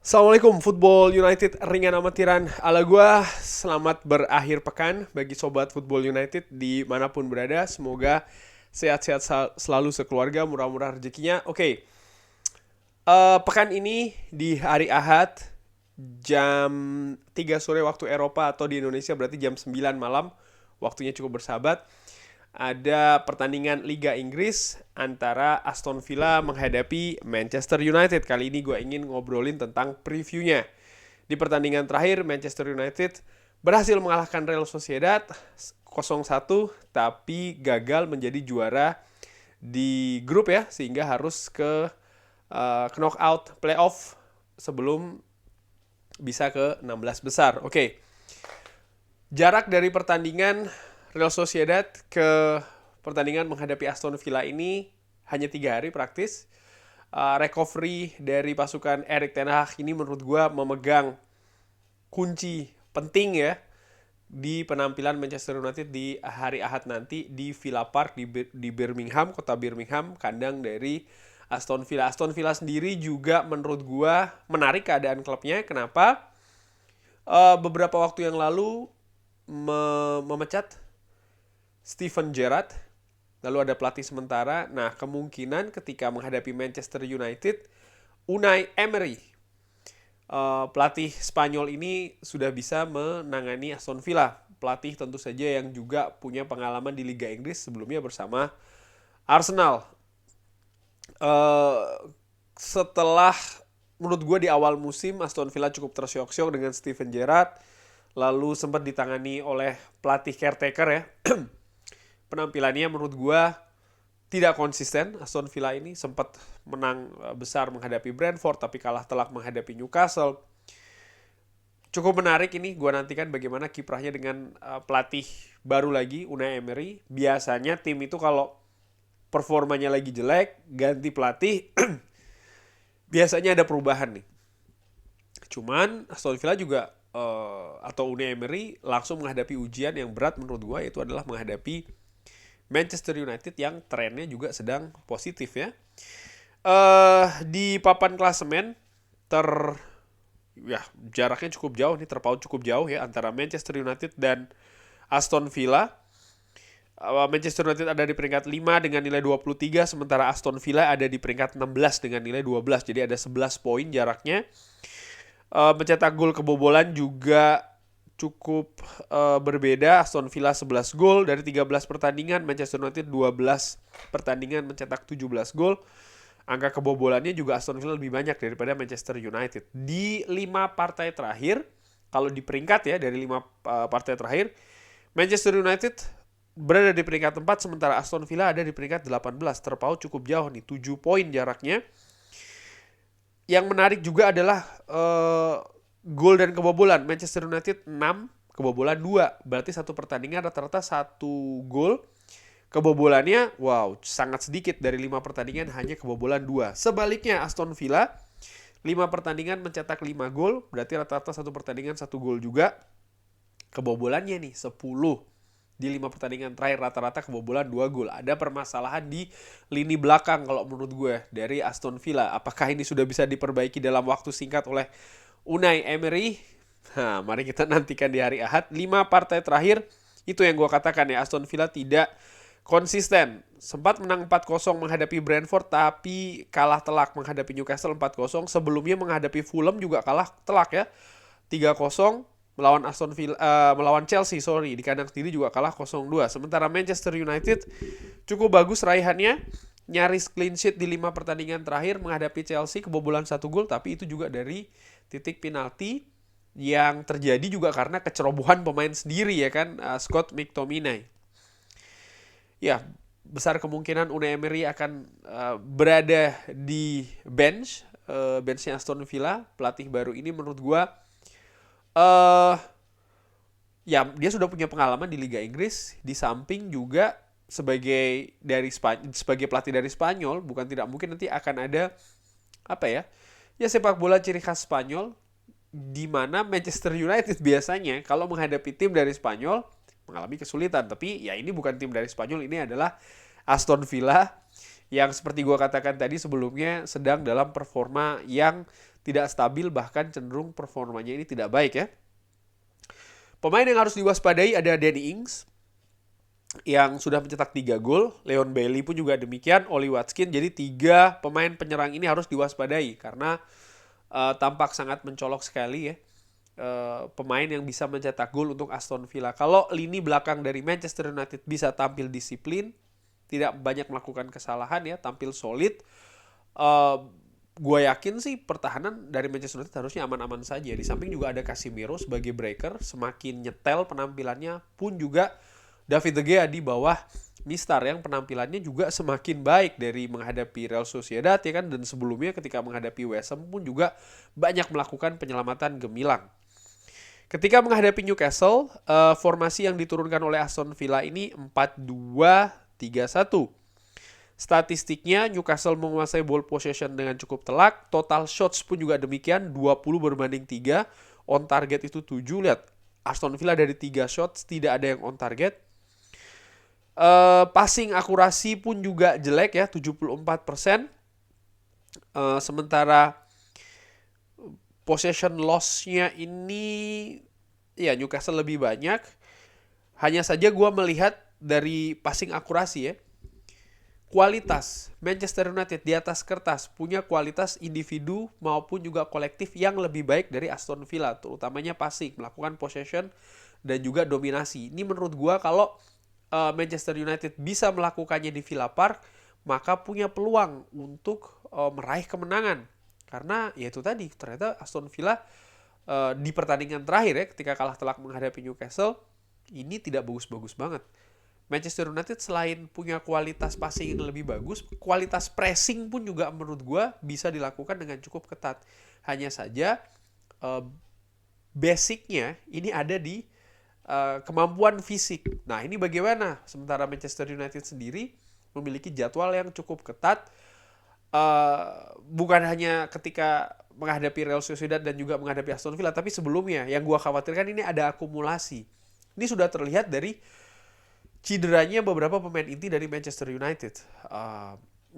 Assalamualaikum Football United ringan amatiran ala gua. Selamat berakhir pekan bagi sobat Football United dimanapun berada. Semoga sehat-sehat selalu sekeluarga, murah-murah rezekinya. Pekan ini di hari Ahad jam 3 sore waktu Eropa atau di Indonesia berarti jam 9 malam. Waktunya cukup bersahabat. Ada pertandingan Liga Inggris antara Aston Villa menghadapi Manchester United. Kali ini gue ingin ngobrolin tentang previewnya. Di pertandingan terakhir, Manchester United berhasil mengalahkan Real Sociedad 0-1, tapi gagal menjadi juara di grup ya, sehingga harus ke knockout playoff sebelum bisa ke 16 besar. Jarak dari pertandingan Real Sociedad ke pertandingan menghadapi Aston Villa ini hanya 3 hari praktis. Recovery dari pasukan Erik ten Hag ini menurut gue memegang kunci penting ya di penampilan Manchester United di hari Ahad nanti di Villa Park di Birmingham, kota Birmingham, kandang dari Aston Villa. Aston Villa sendiri juga menurut gue menarik keadaan klubnya. Kenapa? Beberapa waktu yang lalu memecat Steven Gerrard, lalu ada pelatih sementara. Nah, kemungkinan ketika menghadapi Manchester United, Unai Emery, pelatih Spanyol ini sudah bisa menangani Aston Villa. Pelatih tentu saja yang juga punya pengalaman di Liga Inggris sebelumnya bersama Arsenal. Setelah menurut gue di awal musim Aston Villa cukup tersyok-syok dengan Steven Gerrard, lalu sempat ditangani oleh pelatih caretaker ya. Penampilannya menurut gue tidak konsisten. Aston Villa ini sempat menang besar menghadapi Brentford, tapi kalah telak menghadapi Newcastle. Cukup menarik ini, gue nantikan bagaimana kiprahnya dengan pelatih baru lagi, Unai Emery. Biasanya tim itu kalau performanya lagi jelek, ganti pelatih, biasanya ada perubahan nih. Cuman Aston Villa juga atau Unai Emery langsung menghadapi ujian yang berat menurut gue, yaitu adalah menghadapi Manchester United yang trennya juga sedang positif ya. Di papan klasemen jaraknya cukup jauh nih, terpaut cukup jauh ya antara Manchester United dan Aston Villa. Manchester United ada di peringkat 5 dengan nilai 23, sementara Aston Villa ada di peringkat 16 dengan nilai 12. Jadi ada 11 poin jaraknya. Mencetak gol kebobolan juga cukup berbeda. Aston Villa 11 gol dari 13 pertandingan, Manchester United 12 pertandingan mencetak 17 gol. Angka kebobolannya juga Aston Villa lebih banyak daripada Manchester United. Di 5 partai terakhir, kalau di peringkat ya dari 5 partai terakhir, Manchester United berada di peringkat 4, sementara Aston Villa ada di peringkat 18. Terpaut cukup jauh nih, 7 poin jaraknya. Yang menarik juga adalah gol dan kebobolan. Manchester United 6, kebobolan 2. Berarti satu pertandingan rata-rata 1 gol. Kebobolannya sangat sedikit, dari 5 pertandingan hanya kebobolan 2. Sebaliknya Aston Villa 5 pertandingan mencetak 5 gol, berarti rata-rata satu pertandingan 1 gol juga. Kebobolannya nih 10. Di 5 pertandingan terakhir rata-rata kebobolan 2 gol. Ada permasalahan di lini belakang kalau menurut gue dari Aston Villa. Apakah ini sudah bisa diperbaiki dalam waktu singkat oleh Unai Emery? Nah, mari kita nantikan di hari Ahad. 5 partai terakhir, itu yang gue katakan ya, Aston Villa tidak konsisten. Sempat menang 4-0 menghadapi Brentford, tapi kalah telak menghadapi Newcastle 4-0. Sebelumnya menghadapi Fulham juga kalah telak ya, 3-0. Melawan Chelsea di kandang sendiri juga kalah 0-2. Sementara Manchester United cukup bagus raihannya, nyaris clean sheet di 5 pertandingan terakhir menghadapi Chelsea, kebobolan 1 gol, tapi itu juga dari titik penalti yang terjadi juga karena kecerobohan pemain sendiri ya kan, Scott McTominay. Ya, besar kemungkinan Unai Emery akan berada di benchnya Aston Villa. Pelatih baru ini menurut gue dia sudah punya pengalaman di Liga Inggris, di samping juga sebagai pelatih dari Spanyol, bukan tidak mungkin nanti akan ada sepak bola ciri khas Spanyol, di mana Manchester United biasanya kalau menghadapi tim dari Spanyol mengalami kesulitan. Tapi ya ini bukan tim dari Spanyol, ini adalah Aston Villa yang seperti gue katakan tadi sebelumnya sedang dalam performa yang tidak stabil, bahkan cenderung performanya ini tidak baik ya. Pemain yang harus diwaspadai ada Danny Ings yang sudah mencetak 3 gol, Leon Bailey pun juga demikian, Oli Watkins. Jadi 3 pemain penyerang ini harus diwaspadai karena tampak sangat mencolok sekali ya. Pemain yang bisa mencetak gol untuk Aston Villa. Kalau lini belakang dari Manchester United bisa tampil disiplin, tidak banyak melakukan kesalahan ya, tampil solid, gue yakin sih pertahanan dari Manchester United harusnya aman-aman saja. Di samping juga ada Casemiro sebagai breaker, semakin nyetel penampilannya, pun juga David De Gea di bawah Mistar yang penampilannya juga semakin baik dari menghadapi Real Sociedad ya kan, dan sebelumnya ketika menghadapi West Ham pun juga banyak melakukan penyelamatan gemilang. Ketika menghadapi Newcastle, formasi yang diturunkan oleh Aston Villa ini 4-2-3-1. Statistiknya Newcastle menguasai ball possession dengan cukup telak, total shots pun juga demikian, 20 berbanding 3, on target itu 7. Lihat, Aston Villa dari 3 shots tidak ada yang on target. Passing akurasi pun juga jelek ya, 74%. Sementara possession loss-nya ini ya Newcastle lebih banyak. Hanya saja gue melihat dari passing akurasi ya, kualitas Manchester United di atas kertas punya kualitas individu maupun juga kolektif yang lebih baik dari Aston Villa, terutamanya passing, melakukan possession dan juga dominasi. Ini menurut gue kalau Manchester United bisa melakukannya di Villa Park, maka punya peluang untuk meraih kemenangan. Karena ya itu tadi, ternyata Aston Villa di pertandingan terakhir ya, ketika kalah telak menghadapi Newcastle, ini tidak bagus-bagus banget. Manchester United selain punya kualitas passing yang lebih bagus, kualitas pressing pun juga menurut gue bisa dilakukan dengan cukup ketat. Hanya saja basicnya ini ada di kemampuan fisik. Nah ini bagaimana? Sementara Manchester United sendiri memiliki jadwal yang cukup ketat. Bukan hanya ketika menghadapi Real Sociedad dan juga menghadapi Aston Villa, tapi sebelumnya yang gue khawatirkan ini ada akumulasi. Ini sudah terlihat dari cederanya beberapa pemain inti dari Manchester United.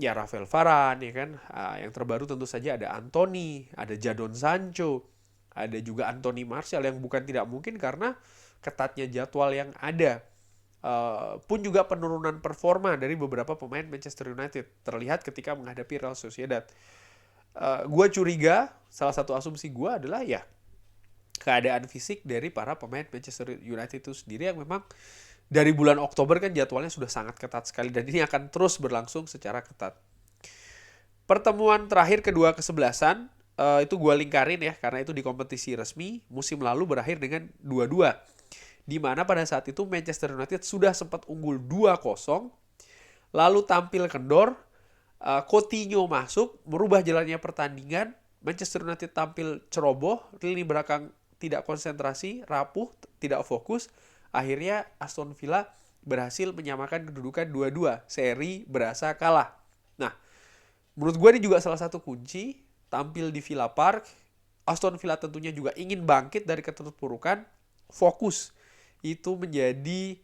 Ya Rafael Varane ya kan. Yang terbaru tentu saja ada Anthony, ada Jadon Sancho, ada juga Anthony Martial yang bukan tidak mungkin karena ketatnya jadwal yang ada. Pun juga penurunan performa dari beberapa pemain Manchester United terlihat ketika menghadapi Real Sociedad. Gue curiga, salah satu asumsi gue adalah ya keadaan fisik dari para pemain Manchester United itu sendiri yang memang dari bulan Oktober kan jadwalnya sudah sangat ketat sekali dan ini akan terus berlangsung secara ketat. Pertemuan terakhir kedua kesebelasan itu gue lingkarin ya, karena itu di kompetisi resmi musim lalu berakhir dengan 2-2. Di mana pada saat itu Manchester United sudah sempat unggul 2-0, lalu tampil kendor, Coutinho masuk, merubah jalannya pertandingan, Manchester United tampil ceroboh, lini belakang tidak konsentrasi, rapuh, tidak fokus, akhirnya Aston Villa berhasil menyamakan kedudukan 2-2, seri berasa kalah. Nah, menurut gue ini juga salah satu kunci, tampil di Villa Park, Aston Villa tentunya juga ingin bangkit dari keterpurukan, fokus. Itu menjadi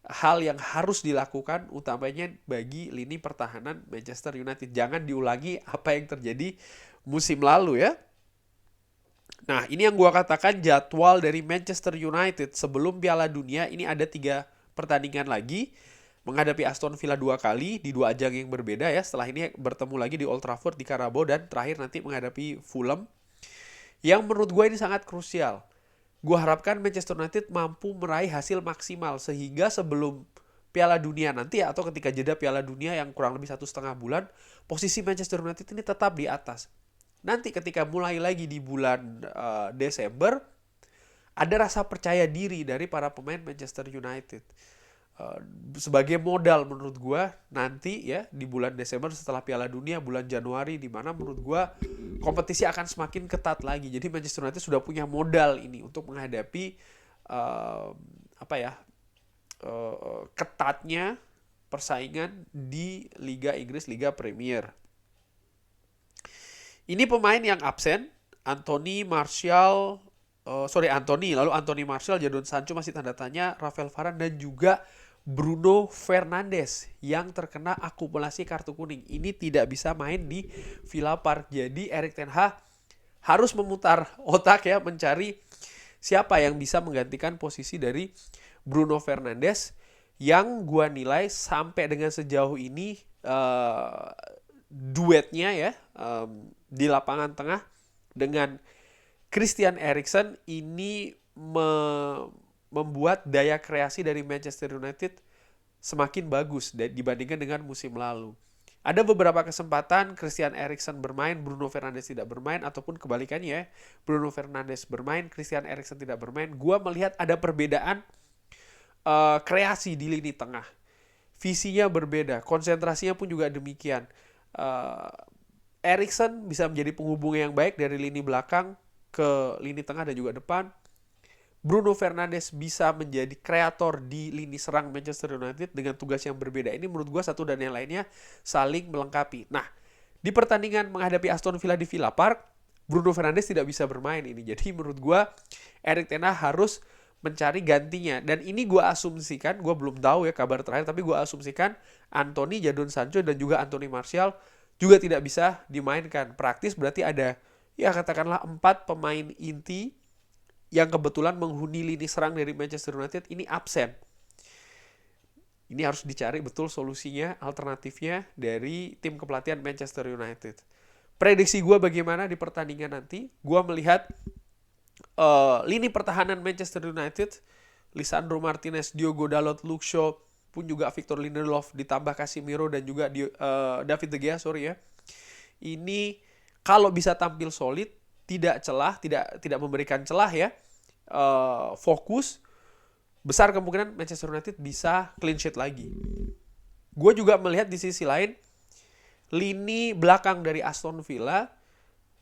hal yang harus dilakukan utamanya bagi lini pertahanan Manchester United. Jangan diulangi apa yang terjadi musim lalu ya. Nah ini yang gue katakan jadwal dari Manchester United sebelum Piala Dunia ini ada 3 pertandingan lagi. Menghadapi Aston Villa 2 kali di 2 ajang yang berbeda ya. Setelah ini bertemu lagi di Old Trafford, di Carabao, dan terakhir nanti menghadapi Fulham. Yang menurut gue ini sangat krusial. Gue harapkan Manchester United mampu meraih hasil maksimal sehingga sebelum Piala Dunia nanti atau ketika jeda Piala Dunia yang kurang lebih 1,5 bulan, posisi Manchester United ini tetap di atas. Nanti ketika mulai lagi di bulan Desember, ada rasa percaya diri dari para pemain Manchester United. Sebagai modal menurut gue nanti ya di bulan Desember setelah Piala Dunia bulan Januari, di mana menurut gue kompetisi akan semakin ketat lagi. Jadi Manchester United sudah punya modal ini untuk menghadapi ketatnya persaingan di Liga Inggris, Liga Premier. Ini pemain yang absen, Anthony Martial, lalu Anthony Martial, Jadon Sancho masih tanda tanya, Rafael Varane dan juga Bruno Fernandes yang terkena akumulasi kartu kuning. Ini tidak bisa main di Villa Park. Jadi Erik ten Hag harus memutar otak ya, mencari siapa yang bisa menggantikan posisi dari Bruno Fernandes yang gua nilai sampai dengan sejauh ini duetnya ya di lapangan tengah dengan Christian Eriksen ini membuat daya kreasi dari Manchester United semakin bagus dibandingkan dengan musim lalu. Ada beberapa kesempatan Christian Eriksen bermain, Bruno Fernandes tidak bermain, ataupun kebalikannya, Bruno Fernandes bermain, Christian Eriksen tidak bermain. Gua melihat ada perbedaan kreasi di lini tengah. Visinya berbeda, konsentrasinya pun juga demikian. Eriksen bisa menjadi penghubung yang baik dari lini belakang ke lini tengah dan juga depan. Bruno Fernandes bisa menjadi kreator di lini serang Manchester United dengan tugas yang berbeda. Ini menurut gue satu dan yang lainnya saling melengkapi. Nah, di pertandingan menghadapi Aston Villa di Villa Park, Bruno Fernandes tidak bisa bermain ini. Jadi menurut gue Erik ten Hag harus mencari gantinya. Dan ini gue asumsikan, gue belum tahu ya kabar terakhir, tapi gue asumsikan Anthony, Jadon Sancho, dan juga Anthony Martial juga tidak bisa dimainkan. Praktis berarti ada, ya katakanlah 4 pemain inti yang kebetulan menghuni lini serang dari Manchester United ini absen. Ini harus dicari betul solusinya, alternatifnya dari tim kepelatihan Manchester United. Prediksi gue bagaimana di pertandingan nanti? Gue melihat lini pertahanan Manchester United, Lisandro Martinez, Diogo Dalot, Luke Shaw, pun juga Victor Lindelof, ditambah Casemiro dan juga David De Gea, ini kalau bisa tampil solid, tidak memberikan celah ya, fokus, besar kemungkinan Manchester United bisa clean sheet lagi. Gue juga melihat di sisi lain, lini belakang dari Aston Villa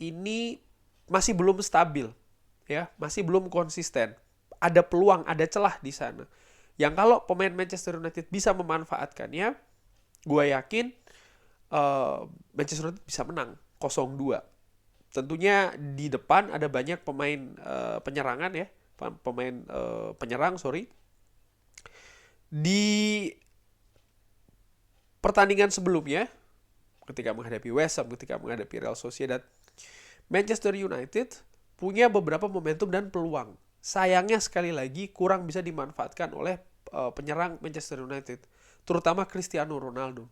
ini masih belum stabil, ya, masih belum konsisten. Ada peluang, ada celah di sana. Yang kalau pemain Manchester United bisa memanfaatkannya, gue yakin Manchester United bisa menang 0-2. Tentunya di depan ada banyak pemain penyerangan ya, penyerang. Di pertandingan sebelumnya, ketika menghadapi West Ham, ketika menghadapi Real Sociedad, Manchester United punya beberapa momentum dan peluang. Sayangnya sekali lagi kurang bisa dimanfaatkan oleh penyerang Manchester United, terutama Cristiano Ronaldo.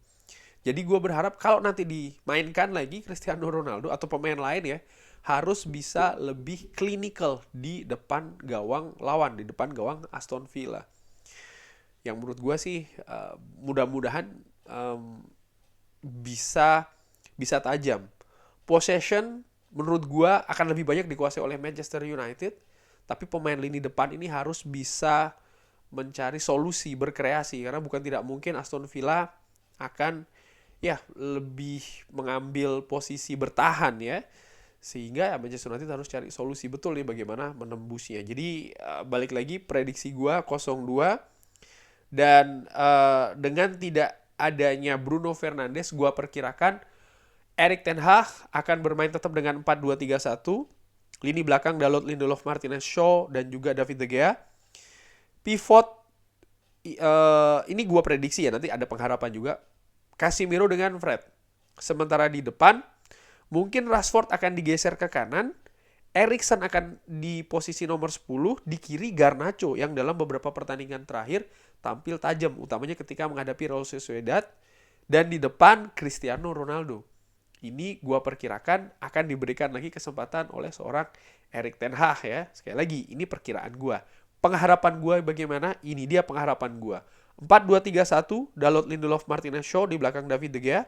Jadi gue berharap kalau nanti dimainkan lagi Cristiano Ronaldo atau pemain lain ya, harus bisa lebih klinikal di depan gawang lawan, di depan gawang Aston Villa. Yang menurut gue sih mudah-mudahan bisa tajam. Possession menurut gue akan lebih banyak dikuasai oleh Manchester United, tapi pemain lini depan ini harus bisa mencari solusi, berkreasi, karena bukan tidak mungkin Aston Villa akan ya lebih mengambil posisi bertahan ya, sehingga Manchester United harus cari solusi betul nih bagaimana menembusnya. Jadi balik lagi prediksi gue 0-2, dan dengan tidak adanya Bruno Fernandes, gue perkirakan Erik ten Hag akan bermain tetap dengan 4-2-3-1. Lini belakang Dalot, Lindelof, Martinez, Shaw, dan juga David De Gea. Pivot, ini gue prediksi ya, nanti ada pengharapan juga, Casemiro dengan Fred. Sementara di depan, mungkin Rashford akan digeser ke kanan, Eriksen akan di posisi nomor 10, di kiri Garnacho yang dalam beberapa pertandingan terakhir tampil tajam, utamanya ketika menghadapi Real Sociedad, dan di depan Cristiano Ronaldo. Ini gue perkirakan akan diberikan lagi kesempatan oleh seorang Erik ten Hag ya. Sekali lagi, ini perkiraan gue. Pengharapan gue bagaimana? Ini dia pengharapan gue. 4-2-3-1, Dalot, Lindelof, Martinez, Shaw, di belakang David De Gea.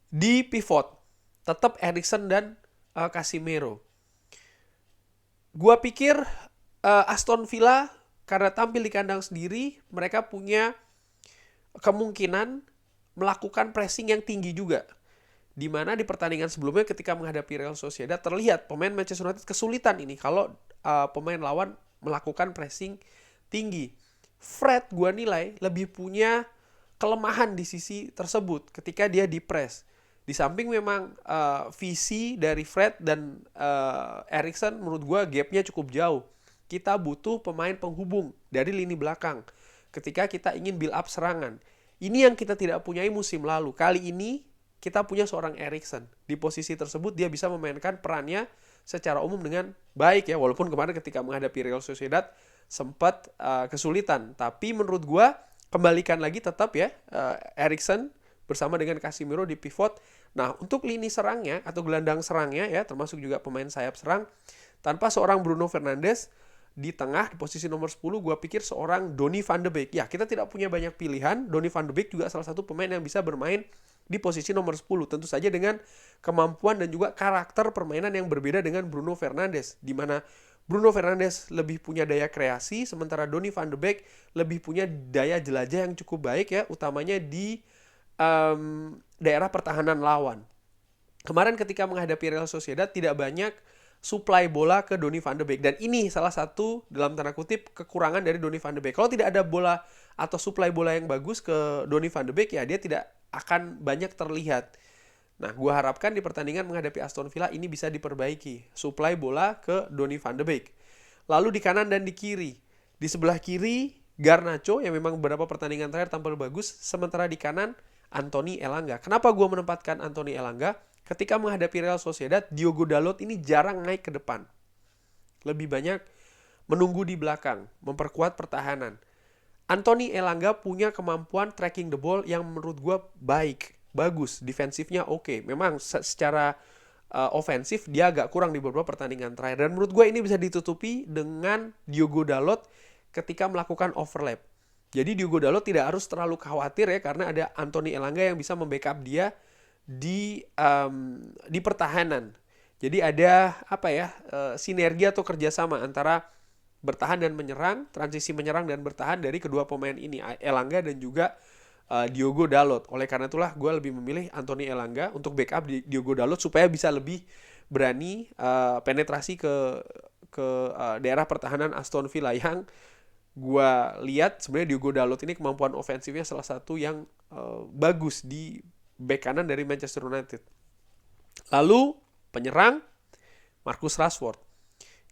Di pivot, tetap Eriksen dan Casemiro. Gue pikir Aston Villa, karena tampil di kandang sendiri, mereka punya kemungkinan melakukan pressing yang tinggi juga. Di mana di pertandingan sebelumnya ketika menghadapi Real Sociedad terlihat pemain Manchester United kesulitan ini kalau pemain lawan melakukan pressing tinggi. Fred gue nilai lebih punya kelemahan di sisi tersebut ketika dia di-press. Di samping memang visi dari Fred dan Eriksen menurut gue gapnya cukup jauh. Kita butuh pemain penghubung dari lini belakang ketika kita ingin build up serangan. Ini yang kita tidak punyai musim lalu. Kali ini kita punya seorang Eriksen. Di posisi tersebut dia bisa memainkan perannya secara umum dengan baik ya, walaupun kemarin ketika menghadapi Real Sociedad sempat kesulitan. Tapi menurut gue kembalikan lagi tetap ya Eriksen bersama dengan Casemiro di pivot. Nah, untuk lini serangnya atau gelandang serangnya ya, termasuk juga pemain sayap serang, tanpa seorang Bruno Fernandes di tengah di posisi nomor 10, gue pikir seorang Donny van de Beek. Ya, kita tidak punya banyak pilihan. Donny van de Beek juga salah satu pemain yang bisa bermain di posisi nomor 10. Tentu saja dengan kemampuan dan juga karakter permainan yang berbeda dengan Bruno Fernandes. Di mana Bruno Fernandes lebih punya daya kreasi, sementara Donny van de Beek lebih punya daya jelajah yang cukup baik ya, utamanya di daerah pertahanan lawan. Kemarin ketika menghadapi Real Sociedad tidak banyak supply bola ke Donny van de Beek. Dan ini salah satu dalam tanda kutip kekurangan dari Donny van de Beek. Kalau tidak ada bola atau supply bola yang bagus ke Donny van de Beek ya dia tidak akan banyak terlihat. Nah, gue harapkan di pertandingan menghadapi Aston Villa ini bisa diperbaiki. Supply bola ke Donny van de Beek. Lalu di kanan dan di kiri. Di sebelah kiri Garnacho yang memang beberapa pertandingan terakhir tampil bagus. Sementara di kanan Anthony Elanga. Kenapa gue menempatkan Anthony Elanga? Ketika menghadapi Real Sociedad, Diogo Dalot ini jarang naik ke depan. Lebih banyak menunggu di belakang, memperkuat pertahanan. Anthony Elanga punya kemampuan tracking the ball yang menurut gue baik, bagus, defensifnya oke. Memang secara ofensif dia agak kurang di beberapa pertandingan terakhir. Dan menurut gue ini bisa ditutupi dengan Diogo Dalot ketika melakukan overlap. Jadi Diogo Dalot tidak harus terlalu khawatir ya, karena ada Anthony Elanga yang bisa membackup dia di pertahanan. Jadi ada sinergi atau kerjasama antara bertahan dan menyerang, transisi menyerang dan bertahan dari kedua pemain ini, Elanga dan juga Diogo Dalot. Oleh karena itulah gue lebih memilih Anthony Elanga untuk backup Diogo Dalot supaya bisa lebih berani penetrasi ke daerah pertahanan Aston Villa yang gue lihat sebenarnya Diogo Dalot ini kemampuan ofensifnya salah satu yang bagus di bek kanan dari Manchester United. Lalu penyerang Marcus Rashford.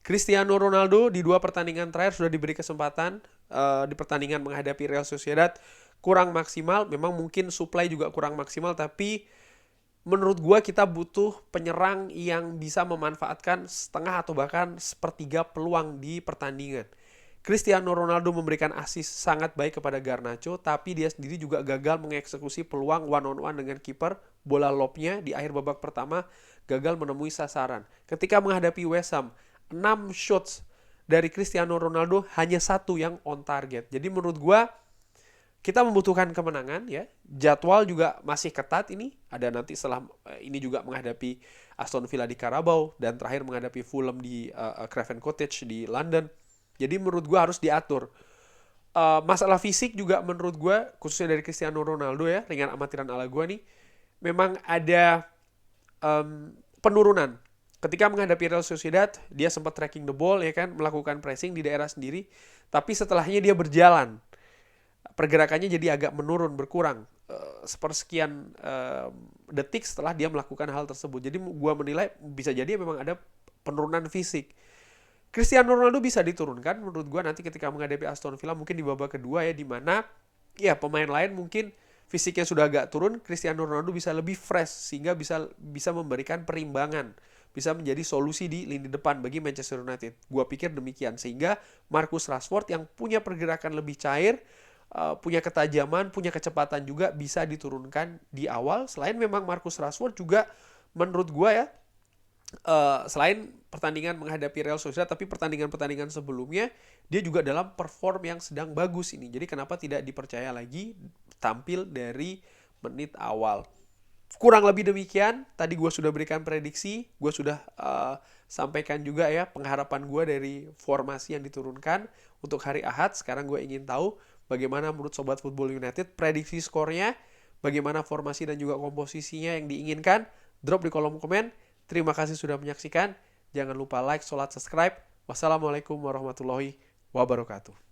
Cristiano Ronaldo di 2 pertandingan terakhir sudah diberi kesempatan di pertandingan menghadapi Real Sociedad kurang maksimal. Memang mungkin supply juga kurang maksimal, tapi menurut gue kita butuh penyerang yang bisa memanfaatkan setengah atau bahkan sepertiga peluang di pertandingan. Cristiano Ronaldo memberikan assist sangat baik kepada Garnacho, tapi dia sendiri juga gagal mengeksekusi peluang one-on-one dengan kiper. Bola lobnya di akhir babak pertama gagal menemui sasaran. Ketika menghadapi West Ham, 6 shots dari Cristiano Ronaldo, hanya 1 yang on target. Jadi menurut gue, kita membutuhkan kemenangan ya. Jadwal juga masih ketat ini. Ada nanti setelah ini juga menghadapi Aston Villa di Carabao, dan terakhir menghadapi Fulham di Craven Cottage di London. Jadi menurut gue harus diatur. Masalah fisik juga menurut gue, khususnya dari Cristiano Ronaldo ya, dengan amatiran ala gue nih, memang ada penurunan. Ketika menghadapi Real Sociedad, dia sempat tracking the ball ya kan, melakukan pressing di daerah sendiri. Tapi setelahnya dia berjalan. Pergerakannya jadi agak menurun, berkurang. Sepersekian detik setelah dia melakukan hal tersebut. Jadi gue menilai bisa jadi memang ada penurunan fisik. Cristiano Ronaldo bisa diturunkan menurut gue nanti ketika menghadapi Aston Villa mungkin di babak kedua ya, di mana ya pemain lain mungkin fisiknya sudah agak turun, Cristiano Ronaldo bisa lebih fresh sehingga bisa memberikan perimbangan, bisa menjadi solusi di lini depan bagi Manchester United. Gua pikir demikian, sehingga Marcus Rashford yang punya pergerakan lebih cair, punya ketajaman, punya kecepatan juga bisa diturunkan di awal. Selain memang Marcus Rashford juga menurut gua ya, selain pertandingan menghadapi Real Sociedad, tapi pertandingan-pertandingan sebelumnya dia juga dalam perform yang sedang bagus ini. Jadi kenapa tidak dipercaya lagi tampil dari menit awal? Kurang lebih demikian. Tadi gue sudah berikan prediksi, gue sudah sampaikan juga ya pengharapan gue dari formasi yang diturunkan untuk hari Ahad. Sekarang gue ingin tahu bagaimana menurut Sobat Football United prediksi skornya, bagaimana formasi dan juga komposisinya yang diinginkan. Drop di kolom komen. Terima kasih sudah menyaksikan. Jangan lupa like, sholat, subscribe. Wassalamualaikum warahmatullahi wabarakatuh.